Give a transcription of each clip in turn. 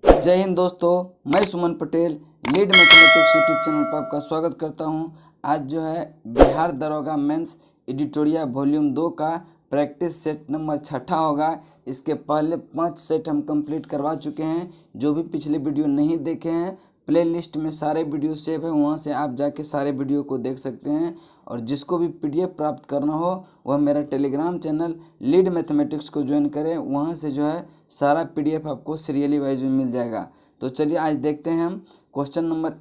जय हिंद दोस्तों, मैं Suman Patel lead mathematics YouTube channel पर आपका स्वागत करता हूं। आज जो है बिहार दरोगा मेंस एडिटोरियल वॉल्यूम 2 का प्रैक्टिस सेट नंबर 6 होगा। इसके पहले 5 सेट हम कंप्लीट करवा चुके हैं। जो भी पिछले वीडियो नहीं देखे हैं, प्लेलिस्ट में सारे वीडियो सेव है, वहां से आप जाके सारे वीडियो को देख सकते हैं। और जिसको भी पीडीएफ प्राप्त करना हो वह मेरा टेलीग्राम चैनल लीड मैथमेटिक्स को ज्वाइन करें। वहां से जो है सारा पीडीएफ आपको सीरियली वाइज में मिल जाएगा। तो चलिए आज देखते हैं हम क्वेश्चन नंबर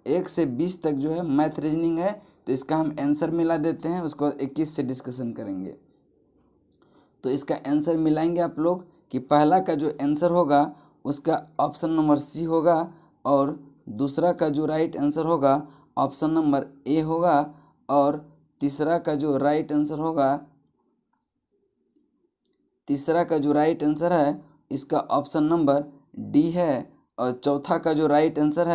1 से 20 तक जो है मैथ रीजनिंग है, तो इसका हम आंसर मिला देते हैं। उसको 21 से डिस्कशन करेंगे। तो इसका आंसर मिलाएंगे आप लोग कि पहला का जो आंसर होगा उसका ऑप्शन नंबर सी होगा, और दूसरा का जो राइट आंसर होगा ऑप्शन नंबर ए होगा, और तीसरा का जो राइट आंसर है इसका ऑप्शन नंबर डी है। और चौथा का जो राइट आंसर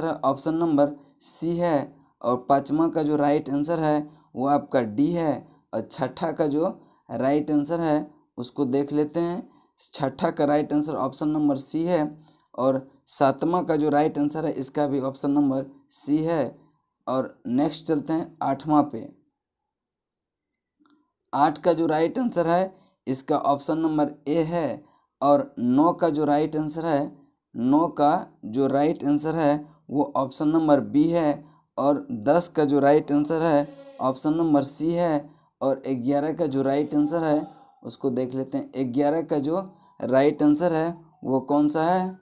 है ऑप्शन नंबर सी है। और पांचवा का जो राइट आंसर है वो आपका डी है। और छठा का जो राइट आंसर है उसको देख लेते हैं। छठा का right answer option number C है। और सातवां का जो राइट आंसर है इसका भी ऑप्शन नंबर सी है। और नेक्स्ट चलते हैं आठवां पे। 8 का जो राइट आंसर है इसका ऑप्शन नंबर ए है। और 9 का जो राइट आंसर है वो ऑप्शन नंबर बी है। और 10 का जो राइट आंसर है ऑप्शन नंबर सी है। और 11 का जो राइट आंसर है उसको देख लेते हैं। 11 का जो राइट आंसर है वो कौन सा है?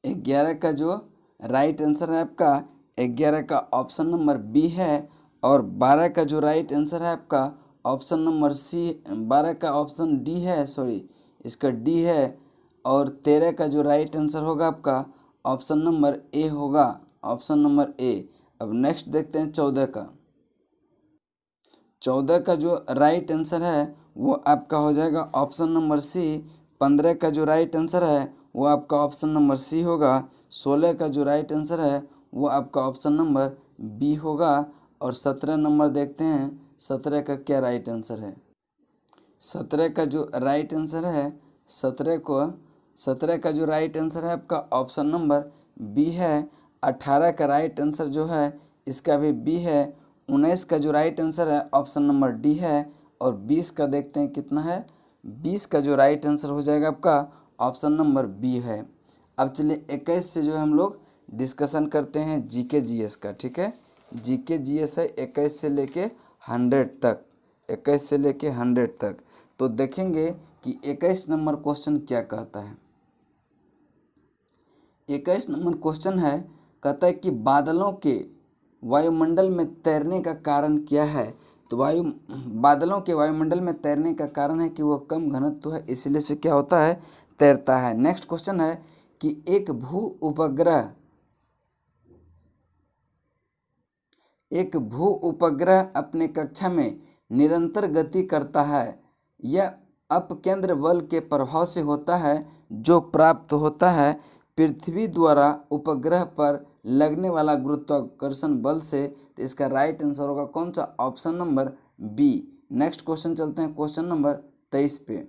11 का जो राइट आंसर है आपका 11 का ऑप्शन नंबर बी है। और 12 का जो राइट आंसर है आपका ऑप्शन नंबर सी, 12 का ऑप्शन डी है, इसका डी है। और 13 का जो राइट आंसर होगा आपका ऑप्शन नंबर ए होगा, ऑप्शन नंबर ए। अब नेक्स्ट देखते हैं 14 का। 14 का जो राइट आंसर है वो आपका हो जाएगा ऑप्शन नंबर सी। 15 का जो राइट आंसर है वो आपका ऑप्शन नंबर सी होगा। 16 का जो राइट आंसर है वो आपका ऑप्शन नंबर बी होगा। और 17 नंबर देखते हैं 17 का क्या राइट आंसर है। 17 का जो राइट आंसर है 17 का जो राइट आंसर है आपका ऑप्शन नंबर बी है। 18 का राइट आंसर जो है इसका भी बी है। 19 का जो राइट आंसर है ऑप्शन नंबर डी है। और 20 का देखते हैं कितना है। 20 का जो राइट आंसर हो जाएगा आपका ऑप्शन नंबर बी है। अब चलिए 21 से जो है हम लोग डिस्कशन करते हैं जीके जीएस का। ठीक है, जीके जीएस है 21 से लेके 100 तक, 21 से लेके 100 तक। तो देखेंगे कि 21 नंबर क्वेश्चन क्या कहता है। 21 नंबर क्वेश्चन है, कहता है कि बादलों के वायुमंडल में तैरने का कारण क्या है। तो बादलों के वायुमंडल में तैरने का कारण है कि वो कम घनत्व है, इसलिए से क्या होता है, तैरता है। नेक्स्ट क्वेश्चन है कि एक भू उपग्रह अपने कक्षा में निरंतर गति करता है। यह अपकेंद्र बल के प्रभाव से होता है जो प्राप्त होता है पृथ्वी द्वारा उपग्रह पर लगने वाला गुरुत्वाकर्षण बल से। तो इसका राइट आंसर होगा कौन सा, option number B. Next question चलते हैं क्वेश्चन नंबर 23 पे।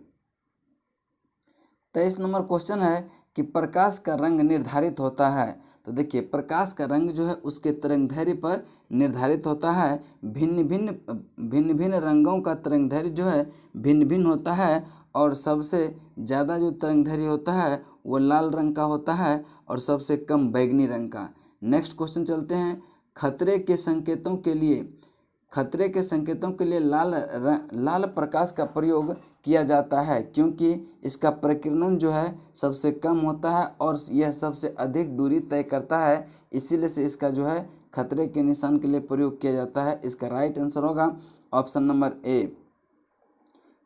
23 नंबर क्वेश्चन है कि प्रकाश का रंग निर्धारित होता है। तो देखिए प्रकाश का रंग जो है उसके तरंगदैर्घ्य पर निर्धारित होता है। भिन्न भिन्न रंगों का तरंगदैर्घ्य जो है भिन्न भिन्न होता है। और सबसे ज़्यादा जो तरंगदैर्घ्य होता है वो लाल रंग का होता है और सबसे कम बैगनी रंग का। नेक्स्ट क्वेश्चन चलते हैं, खतरे के संकेतों के लिए लाल प्रकाश का प्रयोग किया जाता है, क्योंकि इसका प्रकीर्णन जो है सबसे कम होता है और यह सबसे अधिक दूरी तय करता है, इसीलिए से इसका जो है खतरे के निशान के लिए प्रयोग किया जाता है। इसका राइट आंसर होगा ऑप्शन नंबर ए।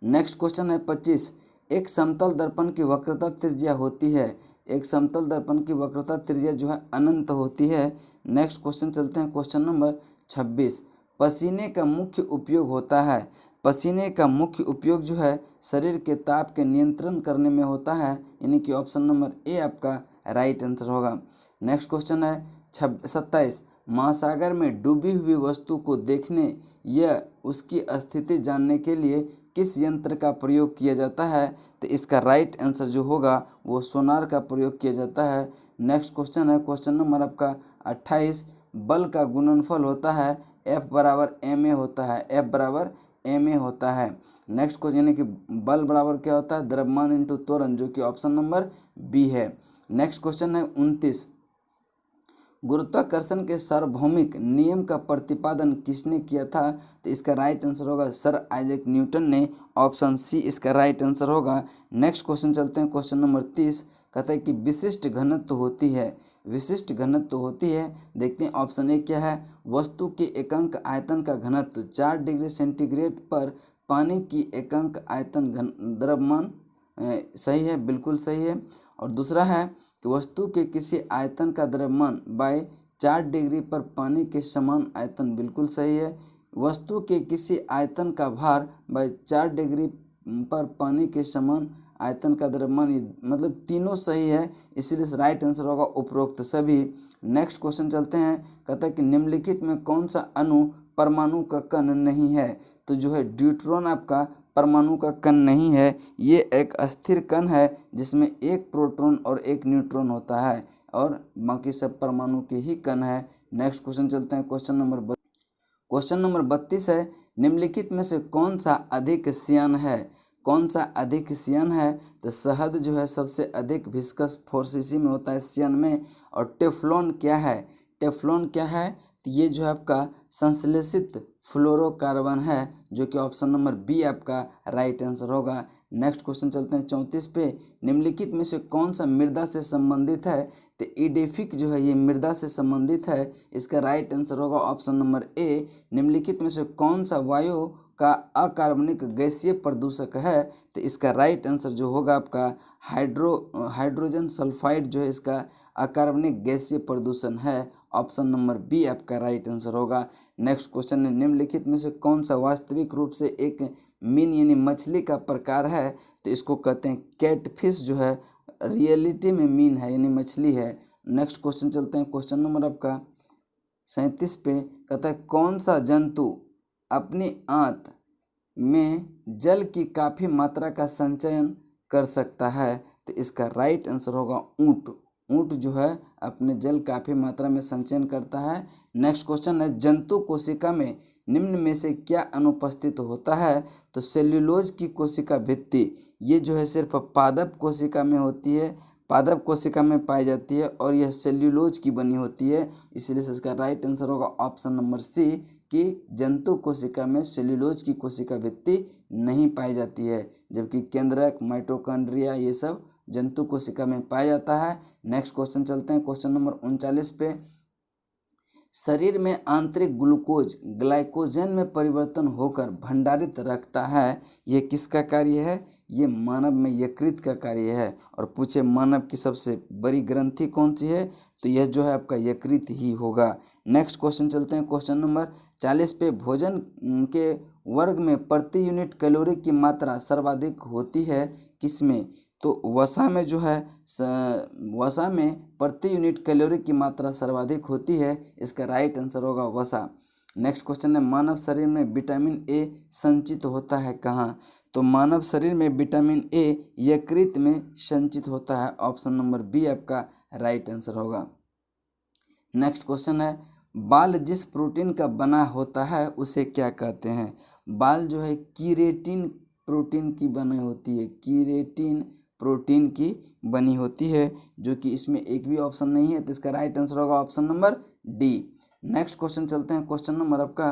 नेक्स्ट क्वेश्चन है 25। एक समतल दर्पण की वक्रता त्रिज्या होती है। एक समतल दर्पण की वक्रता त्रिज्या जो है अनंत होती है। नेक्स्ट क्वेश्चन चलते हैं क्वेश्चन नंबर 26। पसीने का मुख्य उपयोग होता है। पसीने का मुख्य उपयोग जो है शरीर के ताप के नियंत्रण करने में होता है, यानी कि ऑप्शन नंबर ए आपका राइट आंसर होगा। नेक्स्ट क्वेश्चन है 27। महासागर में डूबी हुई वस्तु को देखने या उसकी स्थिति जानने के लिए किस यंत्र का प्रयोग किया जाता है? तो इसका राइट आंसर जो होगा वो सोनार का प्रयोग किया जाता है। नेक्स्ट क्वेश्चन है क्वेश्चन नंबर आपका 28। बल का गुणनफल होता है F बराबर ma होता है, F बराबर ma होता है। नेक्स्ट क्वेश्चन यानी कि बल बराबर क्या होता है? द्रव्यमान इंटू त्वरण, जो कि ऑप्शन नंबर बी है। नेक्स्ट क्वेश्चन है 29। गुरुत्वाकर्षण के सार्वभौमिक नियम का प्रतिपादन किसने किया था? तो इसका राइट आंसर होगा सर आइजैक न्यूटन ने, ऑप्शन सी इसका राइट आंसर होगा। नेक्स्ट क्वेश्चन चलते हैं क्वेश्चन नंबर 30। कहता है कि विशिष्ट घनत्व होती है, विशिष्ट घनत्व होती है, देखते हैं ऑप्शन ए क्या है? वस्तु के एकांक आयतन का घनत्व 4 डिग्री सेंटीग्रेड पर पानी की एकांक आयतन द्रव्यमान, सही है, बिल्कुल सही है। और दूसरा है कि वस्तु के किसी आयतन का द्रव्यमान बाय 4 डिग्री पर पानी के समान आयतन, बिल्कुल सही है। वस्तु के किसी आयतन का भार बाय 4 डिग्री पर पानी के समान आयतन का द्रव्यमान, मतलब तीनों सही है, इसीलिए राइट आंसर होगा उपरोक्त सभी। नेक्स्ट क्वेश्चन चलते हैं। कहता है कि निम्नलिखित में कौन सा अणु परमाणु का कण नहीं है? तो जो है ड्यूट्रॉन आपका परमाणु का कण नहीं है, ये एक अस्थिर कण है जिसमें एक प्रोटॉन और एक न्यूट्रॉन होता है और बाकी सब परमाणु के ही कण है। नेक्स्ट क्वेश्चन चलते हैं क्वेश्चन नंबर 32 है। निम्नलिखित में से कौन सा अधिक श्यान है? कौन सा अधिक श्यान है? तो शहद जो है सबसे अधिक विस्कस फोर्स इसी में होता है, श्यान में। और टेफ्लॉन क्या है? टेफ्लॉन क्या है? तो ये जो है आपका संश्लेषित फ्लोरोकार्बन है, जो कि ऑप्शन नंबर बी आपका राइट आंसर होगा। नेक्स्ट क्वेश्चन चलते हैं 34 पे। निम्नलिखित में से कौन सा मृदा से संबंधित है? तो ईडेफिक जो है ये मृदा से संबंधित है, इसका राइट आंसर होगा ऑप्शन नंबर ए। निम्नलिखित में से कौन सा वायु का अकार्बनिक गैसीय प्रदूषक है? तो इसका राइट आंसर जो होगा आपका हाइड्रोजन सल्फाइड जो है इसका अकार्बनिक गैसीय प्रदूषण है, ऑप्शन नंबर बी आपका राइट आंसर होगा। नेक्स्ट क्वेश्चन है निम्नलिखित में से कौन सा वास्तविक रूप से एक मीन यानी मछली का प्रकार है? तो इसको कहते हैं कैटफिश, जो है रियलिटी में मीन है यानी मछली है। नेक्स्ट क्वेश्चन चलते हैं क्वेश्चन नंबर आपका 37 पे। कहता है कौन सा जंतु अपनी आंत में जल की काफ़ी मात्रा का संचयन कर सकता है? तो इसका राइट आंसर होगा ऊँट। ऊँट जो है अपने जल काफ़ी मात्रा में संचयन करता है। नेक्स्ट क्वेश्चन है जंतु कोशिका में निम्न में से क्या अनुपस्थित होता है? तो सेल्यूलोज की कोशिका भित्ति, ये जो है सिर्फ पादप कोशिका में होती है, पादप कोशिका में पाई जाती है और यह सेल्यूलोज की बनी होती है, इसलिए इसका राइट आंसर होगा ऑप्शन नंबर सी कि जंतु कोशिका में सेल्यूलोज की कोशिका भित्ति नहीं पाई जाती है, जबकि केंद्रक, माइटोकॉन्ड्रिया ये सब जंतु कोशिका में पाया जाता है। नेक्स्ट क्वेश्चन चलते हैं क्वेश्चन नंबर 39 पे। शरीर में आंतरिक ग्लूकोज ग्लाइकोजन में परिवर्तन होकर भंडारित रखता है, यह किसका कार्य है? ये मानव में यकृत का कार्य है। और पूछे मानव की सबसे बड़ी ग्रंथि कौन सी है? तो यह जो है आपका यकृत ही होगा। नेक्स्ट क्वेश्चन चलते हैं क्वेश्चन नंबर 40 पे। भोजन के वर्ग में प्रति यूनिट कैलोरी की मात्रा सर्वाधिक होती है किसमें? तो वसा में जो है वसा में प्रति यूनिट कैलोरी की मात्रा सर्वाधिक होती है, इसका राइट आंसर होगा वसा। नेक्स्ट क्वेश्चन है मानव शरीर में विटामिन ए संचित होता है कहाँ? तो मानव शरीर में विटामिन ए यकृत में संचित होता है, ऑप्शन नंबर बी आपका राइट आंसर होगा। नेक्स्ट क्वेश्चन है बाल जिस प्रोटीन का बना होता है उसे क्या कहते हैं? बाल जो है कीरेटिन प्रोटीन की बनी होती है, कीरेटिन प्रोटीन की बनी होती है, जो कि इसमें एक भी ऑप्शन नहीं है, तो इसका राइट आंसर होगा option number D. Next question चलते हैं क्वेश्चन नंबर आपका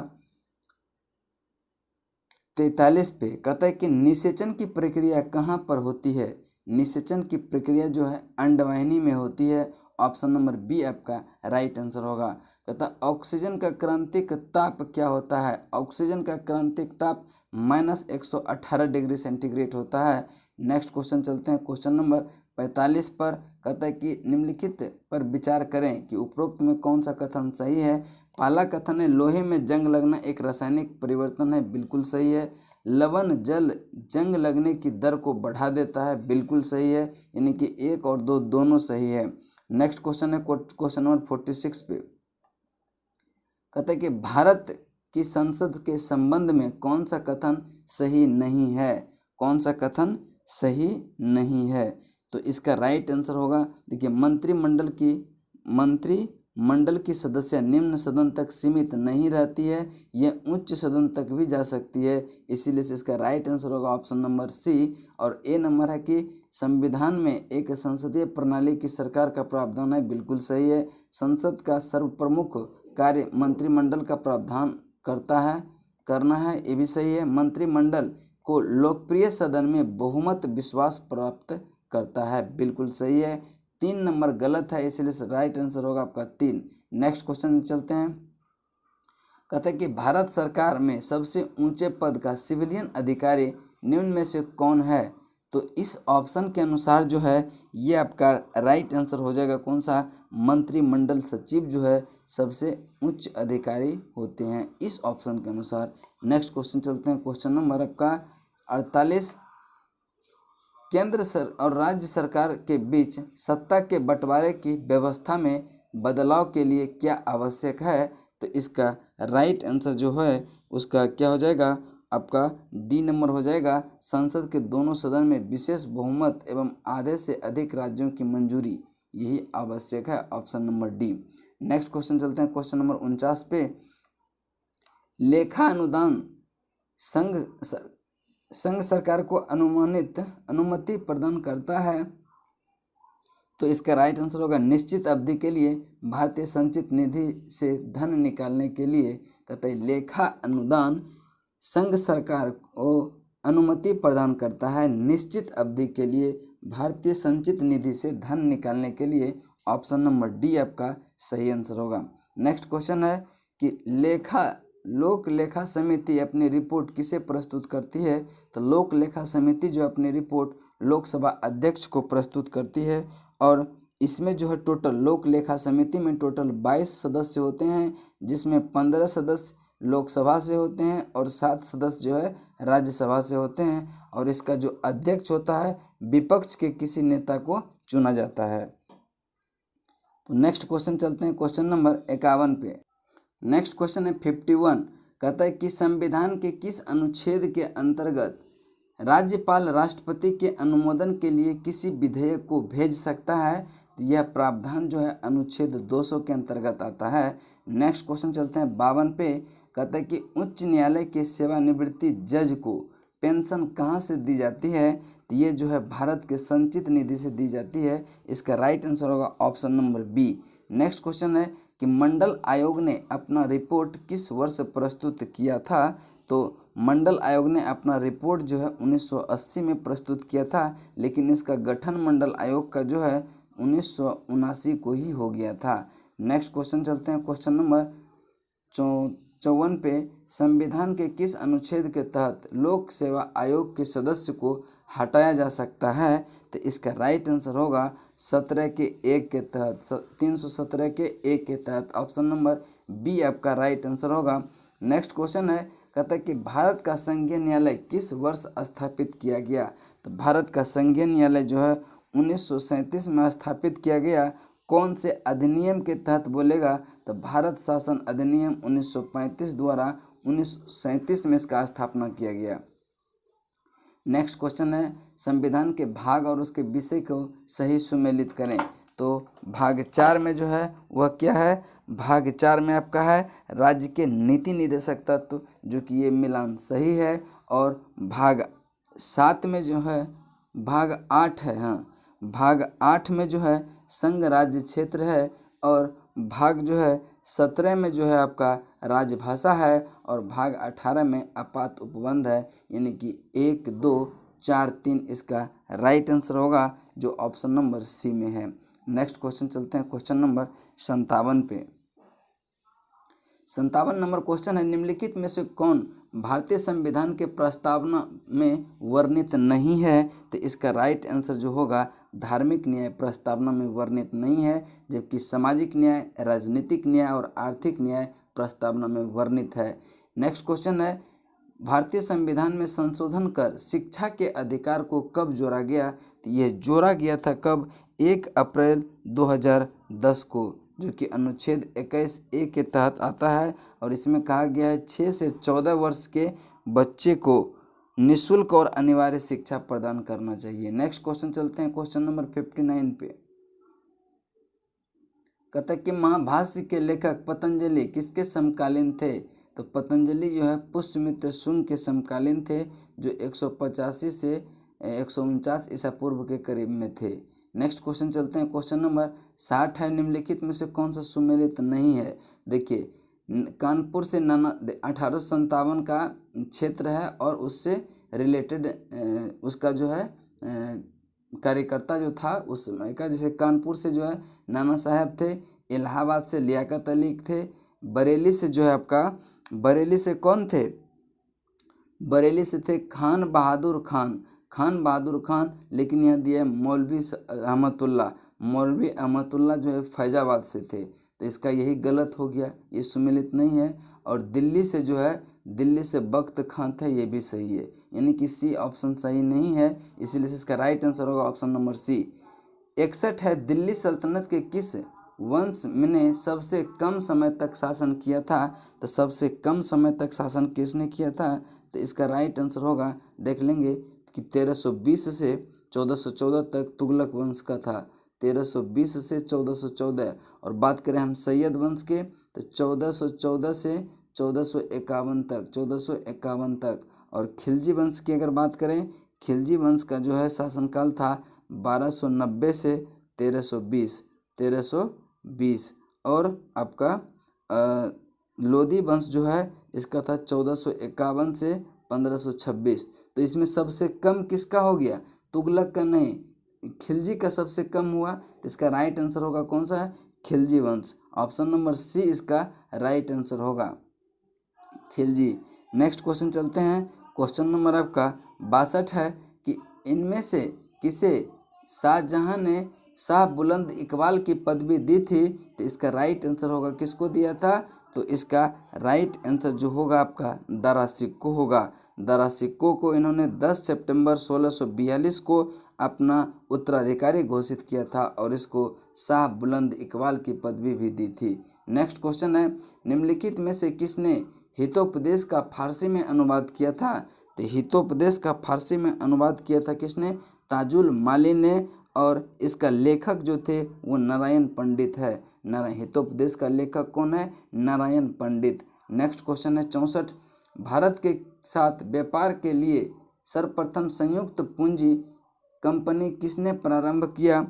43 पे। कहता है कि निषेचन की प्रक्रिया कहाँ पर होती है? निषेचन की प्रक्रिया जो है अंडवाहिनी में होती है, ऑप्शन नंबर बी आपका राइट आंसर होगा। कहता है ऑक्सीजन का क्रांतिक ताप क्या होता है? ऑक्सीजन का क्रांतिक ताप -118 डिग्री सेंटीग्रेड होता है। नेक्स्ट क्वेश्चन चलते हैं क्वेश्चन नंबर 45 पर। कहता है कि निम्नलिखित पर विचार करें कि उपरोक्त में कौन सा कथन सही है? पहला कथन है लोहे में जंग लगना एक रासायनिक परिवर्तन है, बिल्कुल सही है। लवण जल जंग लगने की दर को बढ़ा देता है, बिल्कुल सही है, यानी कि 1 और 2 दोनों सही है। नेक्स्ट क्वेश्चन है क्वेश्चन नंबर 46 पे। कहता है कि भारत की संसद के संबंध में कौन सा कथन सही नहीं है। कौन सा कथन सही नहीं है? तो इसका राइट आंसर होगा, देखिए, मंत्रिमंडल की सदस्य निम्न सदन तक सीमित नहीं रहती है, यह उच्च सदन तक भी जा सकती है। इसीलिए से इसका राइट आंसर होगा ऑप्शन नंबर सी। और ए नंबर है कि संविधान में एक संसदीय प्रणाली की सरकार का प्रावधान है, बिल्कुल सही है। संसद का सर्वप्रमुख कार्य मंत्रिमंडल का प्रावधान करना है, ये भी सही है। मंत्रिमंडल को लोकप्रिय सदन में बहुमत विश्वास प्राप्त करता है, बिल्कुल सही है। 3 नंबर गलत है, इसलिए राइट आंसर होगा आपका 3। नेक्स्ट क्वेश्चन चलते हैं। कहते हैं कि भारत सरकार में सबसे ऊंचे पद का सिविलियन अधिकारी निम्न में से कौन है? तो इस ऑप्शन के अनुसार जो है ये आपका राइट आंसर हो जाएगा कौन सा? मंत्रिमंडल सचिव जो है सबसे उच्च अधिकारी होते हैं इस ऑप्शन के अनुसार। नेक्स्ट क्वेश्चन चलते हैं। क्वेश्चन नंबर आपका 48। केंद्र और राज्य सरकार के बीच सत्ता के बंटवारे की व्यवस्था में बदलाव के लिए क्या आवश्यक है? तो इसका राइट आंसर जो है उसका क्या हो जाएगा? आपका डी नंबर हो जाएगा। संसद के दोनों सदन में विशेष बहुमत एवं आधे से अधिक राज्यों की मंजूरी, यही आवश्यक है, option number D. Next question चलते हैं। क्वेश्चन नंबर 49 पे, लेखा अनुदान संघ सरकार को अनुमति प्रदान करता है। तो इसका राइट आंसर होगा निश्चित अवधि के लिए भारतीय संचित निधि से धन निकालने के लिए। कहते हैं लेखा अनुदान संघ सरकार को अनुमति प्रदान करता है निश्चित अवधि के लिए भारतीय संचित निधि से धन निकालने के लिए। ऑप्शन नंबर डी आपका सही आंसर होगा। नेक्स्ट क्वेश्चन है कि लोक लेखा समिति अपनी रिपोर्ट किसे प्रस्तुत करती है? तो लोक लेखा समिति जो अपनी रिपोर्ट लोकसभा अध्यक्ष को प्रस्तुत करती है। और इसमें जो है टोटल लोक लेखा समिति में टोटल 22 सदस्य होते हैं, जिसमें 15 सदस्य लोकसभा से होते हैं और 7 सदस्य जो है राज्यसभा से होते हैं। और इसका जो अध्यक्ष होता है विपक्ष के किसी नेता को चुना जाता है। तो नेक्स्ट क्वेश्चन चलते हैं क्वेश्चन नंबर 51 पे। नेक्स्ट क्वेश्चन है 51। कहता है कि संविधान के किस अनुच्छेद के अंतर्गत राज्यपाल राष्ट्रपति के अनुमोदन के लिए किसी विधेयक को भेज सकता है? तो यह प्रावधान जो है अनुच्छेद 200 के अंतर्गत आता है। नेक्स्ट क्वेश्चन चलते हैं 52 पे। कहता है कि उच्च न्यायालय के सेवानिवृत्ति जज को पेंशन कहाँ से दी जाती है? तो ये जो है भारत के संचित निधि से दी जाती है। इसका राइट आंसर होगा option number B. Next question है कि मंडल आयोग ने अपना रिपोर्ट किस वर्ष प्रस्तुत किया था? तो मंडल आयोग ने अपना रिपोर्ट जो है 1980 में प्रस्तुत किया था, लेकिन इसका गठन मंडल आयोग का जो है 1979 को ही हो गया था। नेक्स्ट क्वेश्चन चलते हैं क्वेश्चन नंबर 54 पे। संविधान के किस अनुच्छेद के तहत लोक सेवा आयोग के सदस्य को हटाया जा सकता है? तो इसका राइट आंसर होगा 17 के 1 के तहत, 317 के 1 के तहत। ऑप्शन नंबर बी आपका राइट आंसर होगा। नेक्स्ट क्वेश्चन है, कहता है कि भारत का संघीय न्यायालय किस वर्ष स्थापित किया गया? तो भारत का संघीय न्यायालय जो है 1937 में स्थापित किया गया। कौन से अधिनियम के तहत बोलेगा? तो भारत शासन अधिनियम 1935 द्वारा 1937 में इसका स्थापना किया गया। नेक्स्ट क्वेश्चन है, संविधान के भाग और उसके विषय को सही सुमेलित करें। तो भाग 4 में जो है वह क्या है? भाग 4 में आपका है राज्य के नीति निर्देशक तत्व, जो कि ये मिलान सही है। और भाग 7 में जो है भाग 8 है, हाँ, भाग 8 में जो है संघ राज्य क्षेत्र है। और भाग जो है 17 में जो है आपका राजभाषा है। और भाग 18 में आपात उपबंध है, यानी कि 1, 2, 4, 3 इसका राइट आंसर होगा, जो ऑप्शन नंबर सी में है। नेक्स्ट क्वेश्चन चलते हैं क्वेश्चन नंबर 57 पे। 57 नंबर क्वेश्चन है, निम्नलिखित में से कौन भारतीय संविधान के प्रस्तावना में वर्णित नहीं है? तो इसका राइट आंसर जो होगा धार्मिक न्याय प्रस्तावना में वर्णित नहीं है, जबकि सामाजिक न्याय, राजनीतिक न्याय और आर्थिक न्याय प्रस्तावना में वर्णित है। नेक्स्ट क्वेश्चन है, भारतीय संविधान में संशोधन कर शिक्षा के अधिकार को कब जोड़ा गया? तो यह जोड़ा गया था कब? 1 अप्रैल 2010 को, जो कि अनुच्छेद 21A के तहत आता है। और इसमें कहा गया है 6 से 14 वर्ष के बच्चे को निःशुल्क और अनिवार्य शिक्षा प्रदान करना चाहिए। नेक्स्ट क्वेश्चन चलते हैं क्वेश्चन नंबर 59 पे। कहता है कि महाभाष्य के लेखक पतंजलि किसके समकालीन थे? तो पतंजलि जो है पुष्यमित्र शुंग के समकालीन थे, जो 185 से 149 ईसा पूर्व के करीब में थे। नेक्स्ट क्वेश्चन चलते हैं क्वेश्चन नंबर 60 है, निम्नलिखित में से कौन सा सुमेलित नहीं है? देखिए, कानपुर से 1857 का क्षेत्र है और उससे रिलेटेड उसका जो है कार्यकर्ता जो था उस समय का, जैसे कानपुर से जो है नाना साहब थे, इलाहाबाद से लियाकत अली थे, बरेली से जो है आपका, बरेली से कौन थे? बरेली से थे खान बहादुर खान, खान बहादुर खान। लेकिन यह दिया मौलवी अहमदुल्ला, मौलवी अहमदुल्ला जो है फैजाबाद से थे, तो इसका यही गलत हो गया, ये सुमेलित नहीं है। और दिल्ली से जो है, दिल्ली से बख्त खान थे, ये भी सही है, यानी कि सी ऑप्शन सही नहीं है, इसीलिए इसका राइट आंसर होगा ऑप्शन नंबर सी। 61 है, दिल्ली सल्तनत के किस वंश ने सबसे कम समय तक शासन किया था? तो सबसे कम समय तक शासन किसने किया था? तो इसका राइट आंसर होगा, देख लेंगे कि 1320 से 1414 तक तुगलक वंश का था, 1320 से 1414। और बात करें हम सैयद वंश के, तो 1414 से 1451 तक, 1451 तक। और खिलजी वंश की अगर बात करें, खिलजी वंश का जो है शासनकाल था 1290 से 1320, 1320। और आपका लोधी वंश जो है इसका था 1451 से 1526। तो इसमें सबसे कम किसका हो गया? तुगलक का नहीं, खिलजी का सबसे कम हुआ, तो इसका राइट आंसर होगा कौन सा है? खिलजी वंश, ऑप्शन नंबर सी इसका राइट आंसर होगा, खिलजी। नेक्स्ट क्वेश्चन चलते हैं, क्वेश्चन नंबर आपका 62 है कि इनमें से किसे शाहजहां ने शाह बुलंद इकबाल की पदवी दी थी? तो इसका राइट आंसर होगा, किसको दिया था? तो इसका राइट आंसर जो होगा आपका दारा सिक्को होगा। दारा सिक्को को इन्होंने 10 सितंबर 1642 को अपना उत्तराधिकारी घोषित किया था और इसको शाह बुलंद इकबाल की पदवी भी दी थी। नेक्स्ट क्वेश्चन है, निम्नलिखित में से किसने हितोपदेश का फारसी में अनुवाद किया था? तो हितोपदेश का फारसी में अनुवाद किया था किसने? ताजुल माली ने। और इसका लेखक जो थे वो नारायण पंडित है। नारायण हितोपदेश का लेखक कौन है? नारायण पंडित। नेक्स्ट क्वेश्चन है 64, भारत के साथ व्यापार के लिए सर्वप्रथम संयुक्त पूंजी कंपनी किसने प्रारंभ किया?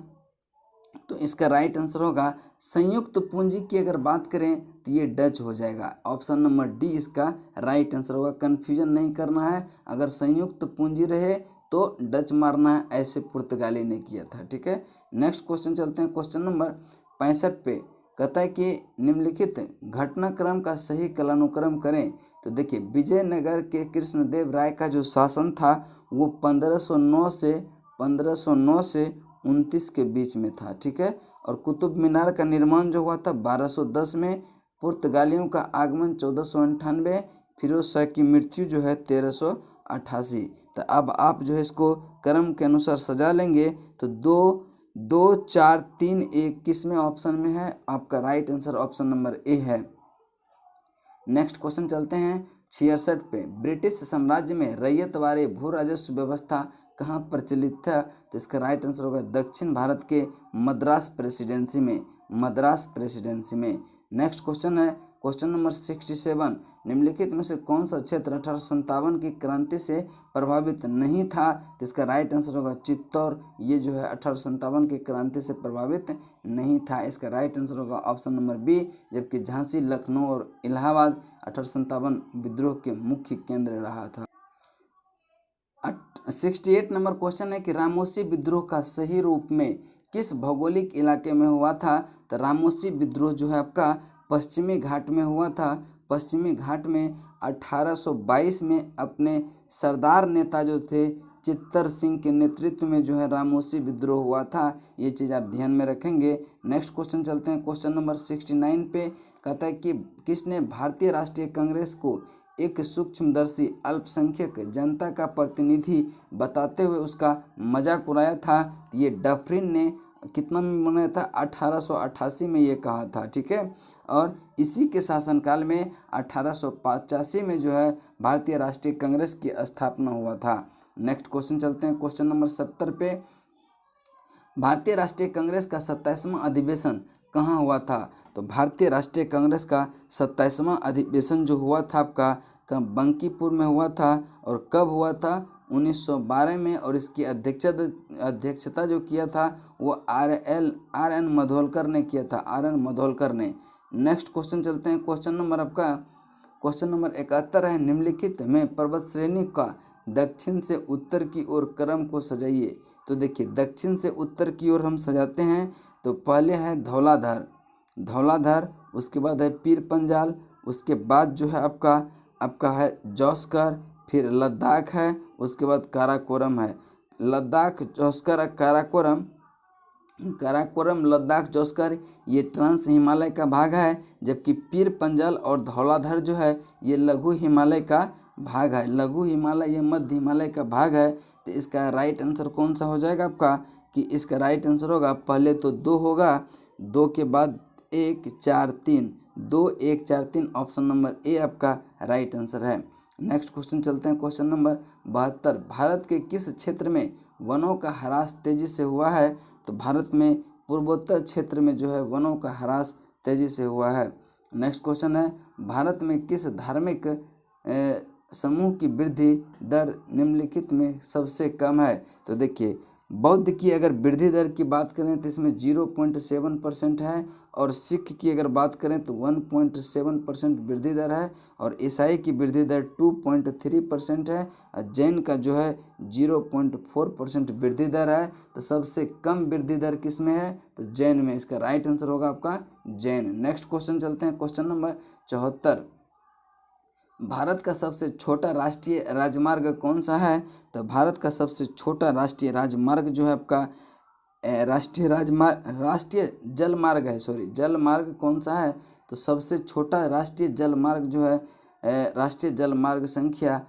तो इसका राइट आंसर होगा, संयुक्त पूंजी की अगर बात करें तो ये डच हो जाएगा, ऑप्शन नंबर डी इसका राइट आंसर होगा। कन्फ्यूजन नहीं करना है, अगर संयुक्त पूंजी रहे तो डच मारना है, ऐसे पुर्तगाली ने किया था, ठीक है। नेक्स्ट क्वेश्चन चलते हैं क्वेश्चन नंबर 65 पे। कहता है कि निम्नलिखित घटनाक्रम का सही कालानुक्रम करें। तो देखिए, विजयनगर के कृष्णदेव राय का जो शासन था वो 1509 से 19 के बीच में था, ठीक है। और कुतुब मीनार का निर्माण जो हुआ था 1210 में, पुर्तगालियों का आगमन 1498, फिरोज शाह की मृत्यु जो है 1388। तो अब आप जो है इसको क्रम के अनुसार सजा लेंगे तो 2, 2, 4, 3, 1 किस में ऑप्शन में है? आपका right answer option number A है। नेक्स्ट क्वेश्चन चलते हैं 66 पे। ब्रिटिश साम्राज्य में रैयतवारी भू राजस्व व्यवस्था कहाँ प्रचलित था? तो इसका राइट आंसर होगा दक्षिण भारत के मद्रास प्रेसिडेंसी में, मद्रास प्रेसिडेंसी में। नेक्स्ट क्वेश्चन है क्वेश्चन नंबर 67, निम्नलिखित में से कौन सा क्षेत्र 1857 की क्रांति से प्रभावित नहीं था? तो इसका राइट आंसर होगा चित्तौड़, ये जो है 1857 की क्रांति से प्रभावित नहीं था, इसका राइट आंसर होगा ऑप्शन नंबर बी। जबकि झांसी, लखनऊ और इलाहाबाद 1857 विद्रोह के मुख्य केंद्र रहा था। 68 नंबर क्वेश्चन है कि रामोसी विद्रोह का सही रूप में किस भौगोलिक इलाके में हुआ था? तो रामोसी विद्रोह जो है आपका पश्चिमी घाट में हुआ था। पश्चिमी घाट में 1822 में अपने सरदार नेता जो थे चित्तर सिंह के नेतृत्व में जो है रामोसी विद्रोह हुआ था, ये चीज़ आप ध्यान में रखेंगे। नेक्स्ट क्वेश्चन चलते हैं क्वेश्चन नंबर 69 पे। कहता है कि किसने भारतीय राष्ट्रीय कांग्रेस को एक सूक्ष्मदर्शी अल्पसंख्यक जनता का प्रतिनिधि बताते हुए उसका मजाक उड़ाया था? ये डफरिन ने कितना में बनाया था? 1888 में ये कहा था, ठीक है। और इसी के शासनकाल में 1885 में जो है भारतीय राष्ट्रीय कांग्रेस की स्थापना हुआ था। नेक्स्ट क्वेश्चन चलते हैं क्वेश्चन नंबर 70 पे। भारतीय राष्ट्रीय कांग्रेस का 27वां अधिवेशन कहाँ हुआ था? तो भारतीय राष्ट्रीय कांग्रेस का 27वां अधिवेशन जो हुआ था आपका बंकीपुर में हुआ था। और कब हुआ था? 1912 में। और इसकी अध्यक्षता जो किया था वो आर एन मधोलकर ने किया था, आर एन मधोलकर ने। नेक्स्ट क्वेश्चन चलते हैं क्वेश्चन नंबर 71 है, निम्नलिखित में पर्वत श्रेणी का दक्षिण से उत्तर की ओर क्रम को सजाइए। तो देखिए दक्षिण से उत्तर की ओर हम सजाते हैं तो पहले है धौलाधार, उसके बाद है पीर पंजाल, उसके बाद जो है आपका है जौस्कर, फिर लद्दाख है, उसके बाद काराकोरम है। लद्दाख, जौस्कर, काराकोरम, लद्दाख, जौस्कर ये ट्रांस हिमालय का भाग है, जबकि पीर पंजाल और धौलाधार जो है ये लघु हिमालय का भाग है। लघु हिमालय ये मध्य हिमालय का भाग है। तो इसका राइट आंसर कौन सा हो जाएगा आपका? कि इसका राइट आंसर होगा पहले तो 2 होगा, 2 के बाद 1 4 3, 2 1 4 3, ऑप्शन नंबर ए आपका राइट आंसर है। नेक्स्ट क्वेश्चन चलते हैं क्वेश्चन नंबर 72। भारत के किस क्षेत्र में वनों का ह्रास तेजी से हुआ है? तो भारत में पूर्वोत्तर क्षेत्र में जो है वनों का ह्रास तेजी से हुआ है। नेक्स्ट क्वेश्चन है, भारत में किस धार्मिक समूह की वृद्धि दर निम्नलिखित में सबसे कम है? तो देखिए बौद्ध की अगर वृद्धि दर की बात करें तो इसमें 0.7% है, और सिख की अगर बात करें तो 1.7% वृद्धि दर है, और ईसाई की वृद्धि दर 2.3% है, और जैन का जो है 0.4% वृद्धि दर है। तो सबसे कम वृद्धि दर किस में है? तो जैन में। इसका राइट आंसर होगा आपका जैन। नेक्स्ट क्वेश्चन चलते हैं क्वेश्चन नंबर 74। भारत का सबसे छोटा राष्ट्रीय राजमार्ग कौन सा है? तो भारत का सबसे छोटा राष्ट्रीय राजमार्ग जो है आपका राष्ट्रीय जलमार्ग कौन सा है? तो सबसे छोटा राष्ट्रीय जलमार्ग जो है राष्ट्रीय जलमार्ग संख्या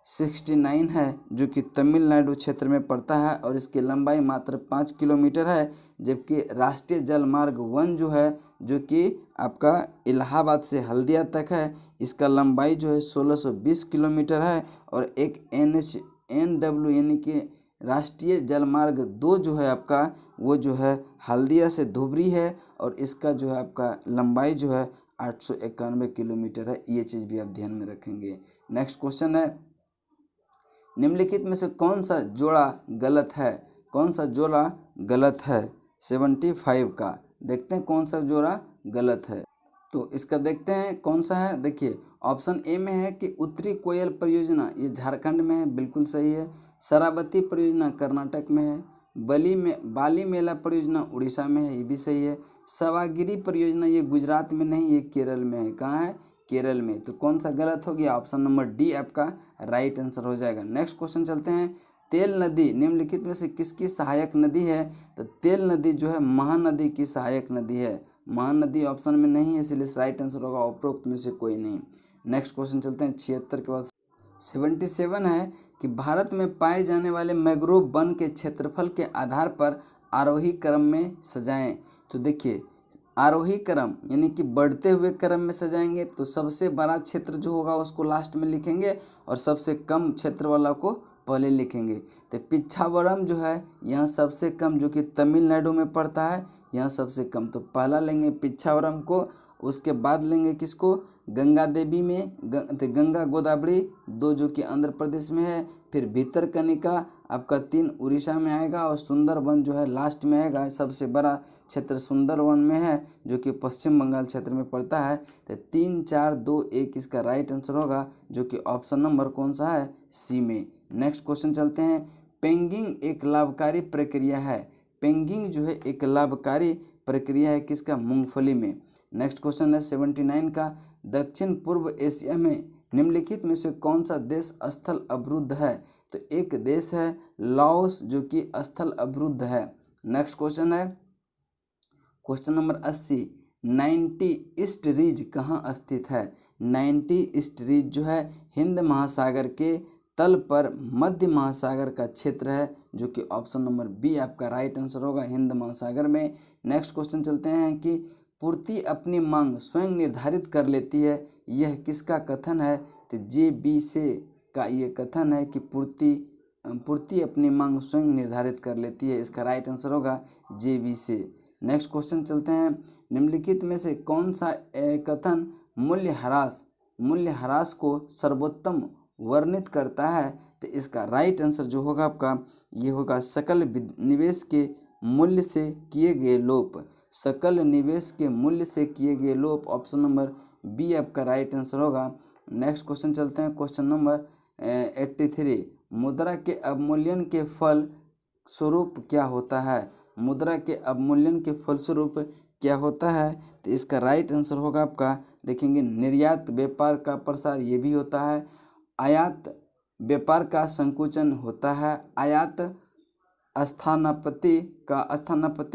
69 है, जो कि तमिलनाडु क्षेत्र में पड़ता है, और इसकी लंबाई मात्र 5 किलोमीटर है। जबकि राष्ट्रीय जलमार्ग 1 जो है, जो कि आपका इलाहाबाद से हल्दिया तक है, इसका लंबाई जो है 1620 किलोमीटर है। और एक NW यानी कि राष्ट्रीय जलमार्ग 2 जो है आपका, वो जो है हल्दिया से धुबरी है, और इसका जो है आपका लंबाई जो है 891 किलोमीटर है। ये चीज़ भी आप ध्यान में रखेंगे। नेक्स्ट क्वेश्चन है, निम्नलिखित में से कौन सा जोड़ा गलत है? कौन सा जोड़ा गलत है 75 का? देखते हैं कौन सा जोड़ा गलत है। तो इसका देखते हैं कौन सा है। देखिए ऑप्शन ए में है कि उत्तरी कोयल परियोजना, ये झारखंड में है, बिल्कुल सही है। शरावती परियोजना कर्नाटक में है। बाली मेला परियोजना उड़ीसा में है, ये भी सही है। सवागिरी परियोजना ये गुजरात में नहीं, ये केरल में है। कहाँ है? केरल में। तो कौन सा गलत हो गया? ऑप्शन नंबर डी आपका राइट आंसर हो जाएगा। नेक्स्ट क्वेश्चन चलते हैं, तेल नदी निम्नलिखित में से किसकी सहायक नदी है? तो तेल नदी जो है महानदी की सहायक नदी है। महानदी ऑप्शन में नहीं है, इसलिए राइट आंसर होगा उपरोक्त में से कोई नहीं। नेक्स्ट क्वेश्चन चलते हैं 76 के बाद 77 है कि भारत में पाए जाने वाले मैंग्रोव वन के क्षेत्रफल के आधार पर आरोही क्रम में सजाएं। तो देखिए आरोही क्रम यानी कि बढ़ते हुए क्रम में सजाएंगे, तो सबसे बड़ा क्षेत्र जो होगा उसको लास्ट में लिखेंगे, और सबसे कम क्षेत्र वाला को पहले लिखेंगे। तो पिछावरम जो है यहाँ सबसे कम, जो कि तमिलनाडु में पड़ता है, यहाँ सबसे कम। तो पहला लेंगे पिछावरम को, उसके बाद लेंगे किसको? गंगा देवी में, गंगा गोदावरी 2 जो कि आंध्र प्रदेश में है। फिर भीतरकनिका आपका 3 उड़ीसा में आएगा, और सुंदरवन जो है लास्ट में आएगा। सबसे बड़ा क्षेत्र सुंदरवन में है, जो कि पश्चिम बंगाल क्षेत्र में पड़ता है। तो 3 4 2 1 इसका राइट आंसर होगा, जो कि ऑप्शन नंबर कौन सा है? सी में। नेक्स्ट क्वेश्चन चलते हैं, पेंगिंग एक लाभकारी प्रक्रिया है। पेंगिंग जो है एक लाभकारी प्रक्रिया है किसका? मूंगफली में। नेक्स्ट क्वेश्चन है 79 का, दक्षिण पूर्व एशिया में निम्नलिखित में से कौन सा देश स्थल अवरुद्ध है? तो एक देश है लाओस, जो कि स्थल अवरुद्ध है। नेक्स्ट क्वेश्चन है क्वेश्चन नंबर 80, 90 ईस्ट रिज कहाँ स्थित है? 90 ईस्ट रिज जो है हिंद महासागर के तल पर मध्य महासागर का क्षेत्र है, जो कि ऑप्शन नंबर बी आपका राइट आंसर होगा, हिंद महासागर में। नेक्स्ट क्वेश्चन चलते हैं कि पूर्ति अपनी मांग स्वयं निर्धारित कर लेती है, यह किसका कथन है? तो JB से का ये कथन है कि पूर्ति अपनी मांग स्वयं निर्धारित कर लेती है। इसका राइट आंसर होगा JB से। नेक्स्ट क्वेश्चन चलते हैं। निम्नलिखित में से कौन सा कथन मूल्यह्रास को सर्वोत्तम वर्णित करता है? तो इसका राइट आंसर जो होगा आपका ये होगा सकल निवेश के मूल्य से किए गए लोप। सकल निवेश के मूल्य से किए गए लोप, ऑप्शन नंबर बी आपका राइट आंसर होगा। नेक्स्ट क्वेश्चन चलते हैं। क्वेश्चन नंबर 83, मुद्रा के अवमूल्यन के फल स्वरूप क्या होता है? मुद्रा के अवमूल्यन के फलस्वरूप क्या होता है? तो इसका राइट आंसर होगा आपका, देखेंगे, निर्यात व्यापार का प्रसार, ये भी होता है। आयात व्यापार का संकुचन होता है। आयात स्थानापत्ति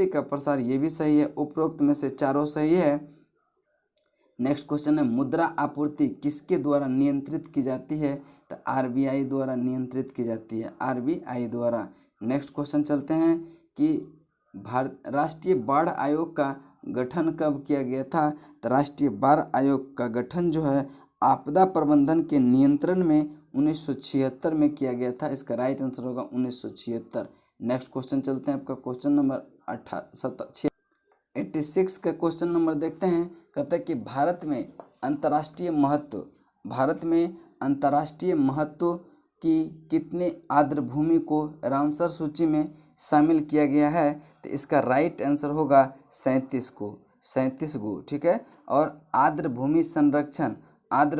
का प्रसार, ये भी सही है। उपरोक्त में से चारों सही है। नेक्स्ट क्वेश्चन है, मुद्रा आपूर्ति किसके द्वारा नियंत्रित की जाती है? तो RBI द्वारा नियंत्रित की जाती है, RBI द्वारा। नेक्स्ट क्वेश्चन चलते हैं कि राष्ट्रीय बाढ़ आयोग का गठन कब किया गया था? तो राष्ट्रीय बाढ़ आयोग का गठन जो है आपदा प्रबंधन के नियंत्रण में 1976 में किया गया था। इसका राइट आंसर होगा 1976। नेक्स्ट क्वेश्चन चलते हैं आपका क्वेश्चन नंबर 86 का क्वेश्चन नंबर देखते हैं। कहते हैं कि भारत में अंतर्राष्ट्रीय महत्व की कितने आर्द्र भूमि को रामसर सूची में शामिल किया गया है? तो इसका राइट आंसर होगा 37 गो, ठीक है। और आर्द्र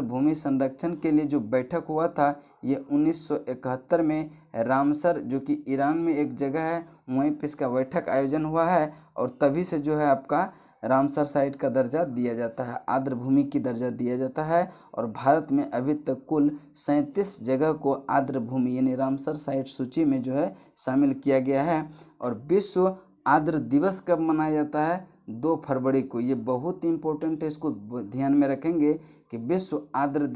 भूमि संरक्षण के लिए जो बैठक हुआ था ये 1971 में रामसर, जो कि ईरान में एक जगह है, वहीं पे इसका बैठक आयोजन हुआ है। और तभी से जो है आपका रामसर साइट का दर्जा दिया जाता है, आर्द्र भूमि की दर्जा दिया जाता है। और भारत में अभी तक कुल 37 जगह को आर्द्र भूमि यानी रामसर साइट सूची में जो है शामिल किया गया है। और विश्व आर्द्र दिवस कब मनाया जाता है? 2 फरवरी को। ये बहुत इंपॉर्टेंट है, इसको ध्यान में रखेंगे कि विश्व आर्द्र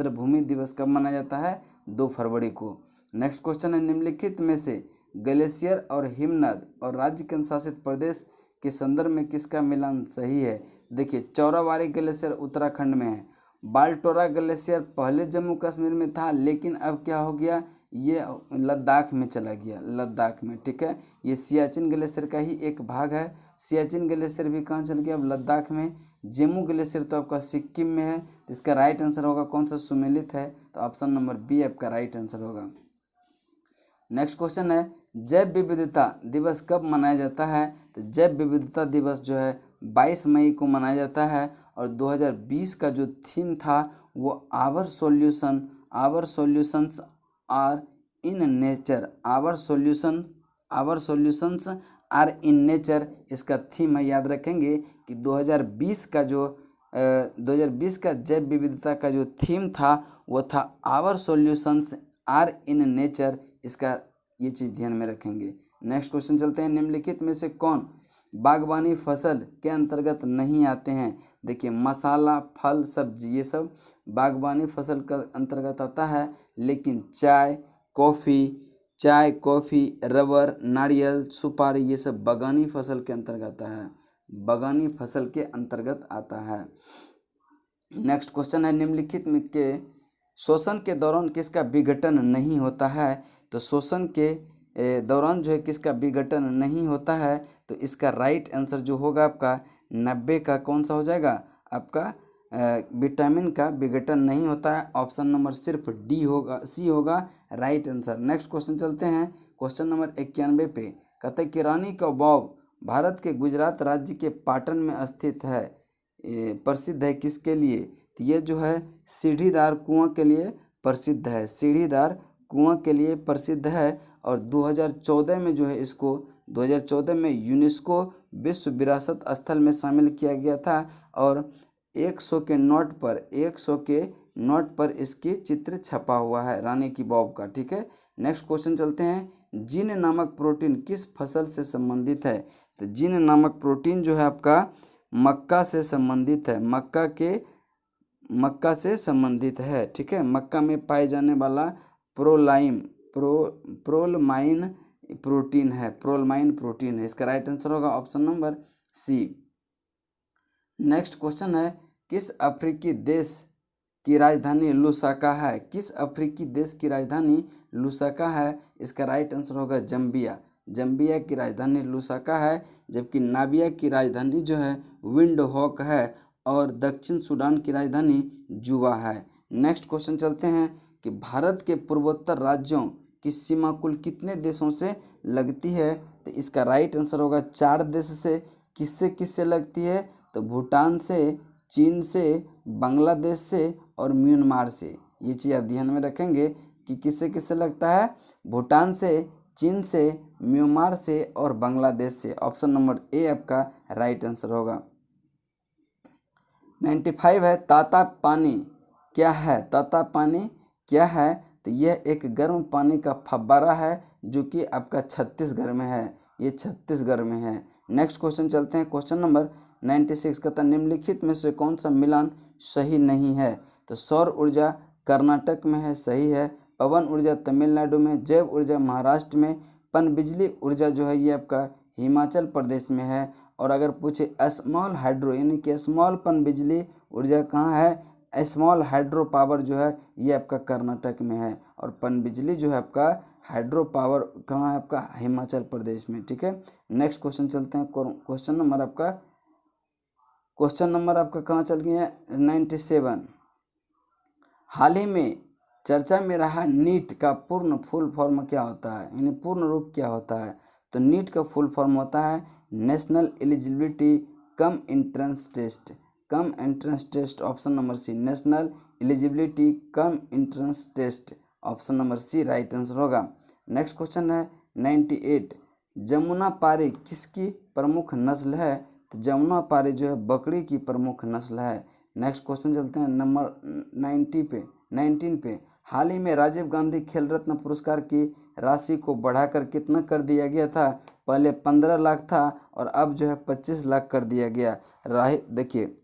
भूमि दिवस कब मनाया जाता है? 2 फरवरी को। नेक्स्ट क्वेश्चन है, निम्नलिखित में से ग्लेशियर और हिमनद और राज्य केंद्र शासित प्रदेश के संदर्भ में किसका मिलान सही है? देखिए, चौराबाड़ी ग्लेशियर उत्तराखंड में है। बालटोरा ग्लेशियर पहले जम्मू कश्मीर में था, लेकिन अब क्या हो गया, ये लद्दाख में चला गया, लद्दाख में, ठीक है। ये सियाचिन ग्लेशियर का ही एक भाग है। सियाचिन ग्लेशियर भी कहाँ चल गया? अब लद्दाख में। जम्मू ग्लेशियर तो आपका सिक्किम में है। इसका राइट आंसर होगा कौन सा? सुमेलित है, तो ऑप्शन नंबर बी आपका राइट आंसर होगा। नेक्स्ट क्वेश्चन है, जैव विविधता दिवस कब मनाया जाता है? तो जैव विविधता दिवस जो है 22 मई को मनाया जाता है। और 2020 का जो थीम था वो our solutions are in nature, our solutions are in nature इसका थीम है। याद रखेंगे कि 2020 का जैव विविधता का जो थीम था वो था our solutions are in nature. इसका ये चीज़ ध्यान में रखेंगे। नेक्स्ट क्वेश्चन चलते हैं, निम्नलिखित में से कौन बागवानी फसल के अंतर्गत नहीं आते हैं? देखिए, मसाला, फल, सब्जी, ये सब बागवानी फसल का अंतर्गत आता है। लेकिन चाय, कॉफ़ी, रबर, नारियल, सुपारी, ये सब बागानी फसल के अंतर्गत आता है। नेक्स्ट क्वेश्चन है, निम्नलिखित में के शोषण के दौरान किसका विघटन नहीं होता है? तो शोषण के दौरान जो है किसका विघटन नहीं होता है? तो इसका राइट आंसर जो होगा आपका 90 का कौन सा हो जाएगा? आपका विटामिन का विघटन नहीं होता है। ऑप्शन नंबर सिर्फ डी होगा, सी होगा राइट आंसर। नेक्स्ट क्वेश्चन चलते हैं, क्वेश्चन नंबर 91 पे। कहते हैं कि रानी का वाव भारत के गुजरात राज्य के पाटन में स्थित है, प्रसिद्ध है किसके लिए? तो ये जो है सीढ़ीदार कुआं के लिए प्रसिद्ध है, सीढ़ीदार कुआं के लिए प्रसिद्ध है। और 2014 में जो है इसको 2014 में यूनेस्को विश्व विरासत स्थल में शामिल किया गया था। और 100 के नोट पर इसकी चित्र छपा हुआ है रानी की वाव का, ठीक है। नेक्स्ट क्वेश्चन चलते हैं, जिन नामक प्रोटीन किस फसल से संबंधित है? तो जिन नामक प्रोटीन जो है आपका मक्का से संबंधित है, मक्का से संबंधित है, ठीक है। मक्का में पाए जाने वाला प्रोलमाइन प्रोटीन है। इसका राइट आंसर होगा option number C. Next question है, किस अफ्रीकी देश की राजधानी लुसाका है? किस अफ्रीकी देश की राजधानी लुसाका है? इसका राइट आंसर होगा जम्बिया। जम्बिया की राजधानी लुसाका है, जबकि नाबिया की राजधानी जो है विंडहोक है और दक्षिण सूडान की राजधानी जुबा है। नेक्स्ट क्वेश्चन चलते हैं कि भारत के पूर्वोत्तर राज्यों की सीमा कुल कितने देशों से लगती है? तो इसका राइट आंसर होगा 4 देश से। किससे किससे लगती है? तो भूटान से, चीन से, बांग्लादेश से और म्यांमार से। ये चीज़ आप ध्यान में रखेंगे कि किससे किससे लगता है। भूटान से, चीन से, म्यांमार से और बांग्लादेश से। ऑप्शन नंबर ए आपका राइट आंसर होगा। 95 है, ताता पानी क्या है? ताता पानी क्या है? तो यह एक गर्म पानी का फव्वारा है जो कि आपका छत्तीसगढ़ में है। ये छत्तीसगढ़ में है। नेक्स्ट क्वेश्चन चलते हैं। क्वेश्चन नंबर 96 कहता निम्नलिखित में से कौन सा मिलान सही नहीं है? तो सौर ऊर्जा कर्नाटक में है, सही है। पवन ऊर्जा तमिलनाडु में, जैव ऊर्जा महाराष्ट्र में, पनबिजली ऊर्जा जो है ये आपका हिमाचल प्रदेश में है। और अगर पूछे स्मॉल हाइड्रो यानी कि स्मॉल पनबिजली ऊर्जा कहाँ है? स्मॉल हाइड्रो पावर जो है ये आपका कर्नाटक में है। और पनबिजली जो है आपका हाइड्रो पावर कहाँ है? आपका हिमाचल प्रदेश में। ठीक है। नेक्स्ट क्वेश्चन चलते हैं। क्वेश्चन नंबर आपका कहाँ चल गया है? 97। हाल ही में चर्चा में रहा नीट का पूर्ण फुल फॉर्म क्या होता है, यानी पूर्ण रूप क्या होता है? तो नीट का फुल फॉर्म होता है national eligibility cum entrance test. Cum entrance test, option number C. National eligibility cum entrance test, option number C right answer होगा। नेक्स्ट क्वेश्चन है 98। जमुना पारी किसकी प्रमुख नस्ल है? तो जमुना पारी जो है बकरी की प्रमुख नस्ल है। नेक्स्ट क्वेश्चन चलते हैं नंबर 19 पे। हाल ही में राजीव गांधी खेल रत्न पुरस्कार की राशि को बढ़ाकर कितना कर दिया गया था? पहले 15 लाख था और अब जो है 25 लाख कर दिया गया। देखिए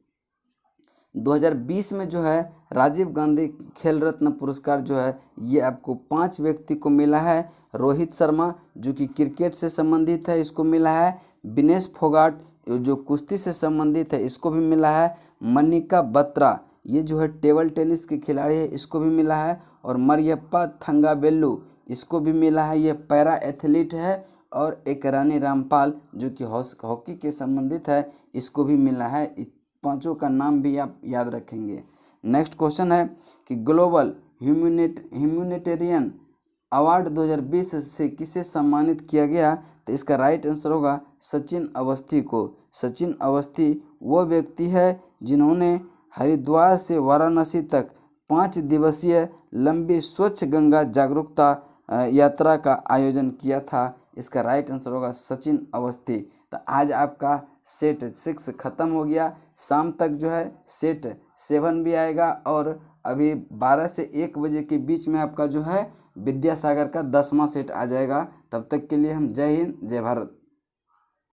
2020 में जो है राजीव गांधी खेल रत्न पुरस्कार जो है ये आपको 5 व्यक्ति को मिला है। रोहित शर्मा जो कि क्रिकेट से संबंधित है, इसको मिला है। विनेश फोगाट जो कुश्ती से संबंधित है, इसको भी मिला है। मनिका बत्रा ये जो है टेबल टेनिस के खिलाड़ी है, इसको भी मिला है। और मरियप्पा थंगावेलु इसको भी मिला है, ये पैरा एथलीट है। और एक रानी रामपाल जो कि हॉकी के संबंधित है, इसको भी मिला है। 5 का नाम भी आप याद रखेंगे। नेक्स्ट क्वेश्चन है कि ग्लोबल ह्यूमैनिटेरियन अवार्ड 2020 से किसे सम्मानित किया गया? तो इसका राइट आंसर होगा सचिन अवस्थी को। सचिन अवस्थी वो व्यक्ति है जिन्होंने हरिद्वार से वाराणसी तक 5 दिवसीय लंबी स्वच्छ गंगा जागरूकता यात्रा का आयोजन किया था। इसका राइट आंसर होगा सचिन अवस्थी। तो आज आपका सेट 6 खत्म हो गया। शाम तक जो है सेट 7 भी आएगा और अभी 12 से 1 बजे के बीच में आपका जो है विद्यासागर का 10वां सेट आ जाएगा। तब तक के लिए हम जय हिंद, जय भारत।